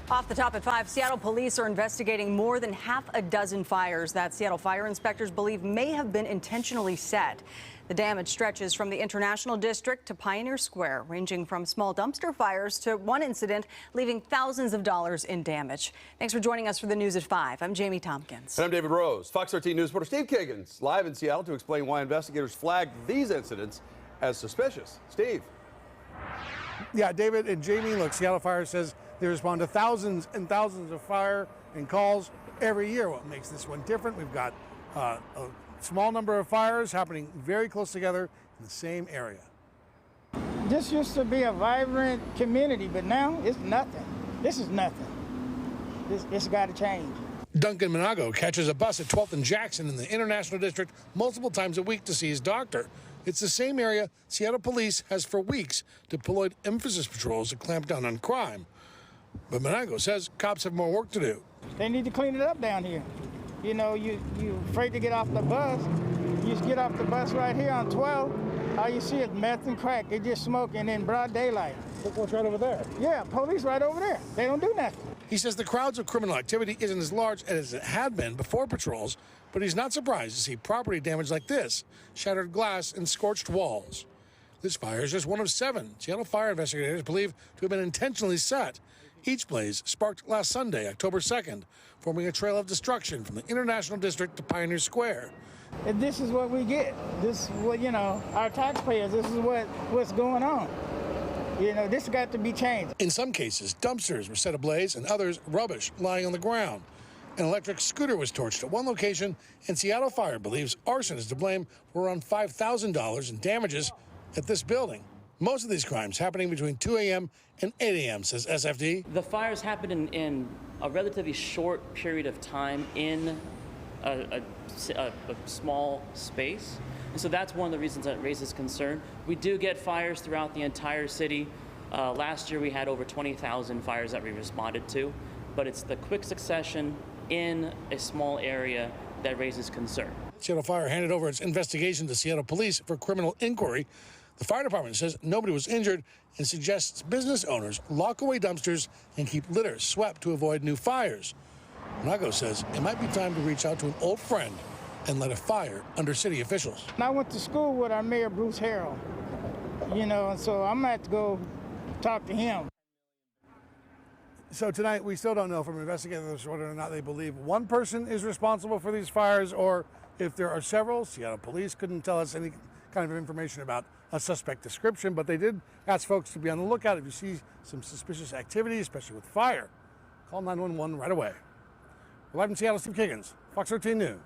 Off the top at 5, Seattle police are investigating more than half a dozen fires that Seattle fire inspectors believe may have been intentionally set. The damage stretches from the International District to Pioneer Square, ranging from small dumpster fires to one incident leaving thousands of dollars in damage. Thanks for joining us for the news at 5. I'm Jamie Tompkins. And I'm David Rose. Fox 13 News reporter Steve Kiggins live in Seattle to explain why investigators flagged these incidents as suspicious. Steve. Yeah, David and Jamie, look, Seattle Fire says they respond to thousands and thousands of fire and calls every year. What makes this one different? We've got a small number of fires happening very close together in the same area. This used to be a vibrant community, but now it's nothing. This is nothing. It's got to change. Duncan Minago catches a bus at 12th and Jackson in the International District multiple times a week to see his doctor. It's the same area Seattle police has for weeks deployed emphasis patrols to clamp down on crime. But Minago says cops have more work to do. They need to clean it up down here. You know, you're afraid to get off the bus. You just get off the bus right here on 12. All you see is meth and crack. They just smoking in broad daylight. Look what's right over there. Yeah, police right over there. They don't do nothing. He says the crowds of criminal activity isn't as large as it had been before patrols, but he's not surprised to see property damage like this, shattered glass and scorched walls. This fire is just one of 7 Seattle fire investigators believe to have been intentionally set. Each blaze sparked last Sunday, October 2nd, forming a trail of destruction from the International District to Pioneer Square. And this is what we get. This is what, our taxpayers, this is what's going on. This has got to be changed. In some cases, dumpsters were set ablaze and others rubbish lying on the ground. An electric scooter was torched at one location, and Seattle Fire believes arson is to blame for around $5,000 in damages at this building. Most of these crimes happening between 2 a.m. and 8 a.m., says SFD. The fires happened in a relatively short period of time in a small space. And so that's one of the reasons that raises concern. We do get fires throughout the entire city. Last year we had over 20,000 fires that we responded to, but it's the quick succession in a small area that raises concern. Seattle Fire handed over its investigation to Seattle Police for criminal inquiry. The fire department says nobody was injured and suggests business owners lock away dumpsters and keep litter swept to avoid new fires. Nago says it might be time to reach out to an old friend and let a fire under city officials. I went to school with our mayor, Bruce Harrell, and so I'm going to have to go talk to him. So tonight, we still don't know from investigators whether or not they believe one person is responsible for these fires or if there are several. Seattle Police couldn't tell us any kind of information about a suspect description, but they did ask folks to be on the lookout if you see some suspicious activity, especially with fire. Call 911 right away. We're live in Seattle, Steve Kiggins, Fox 13 News.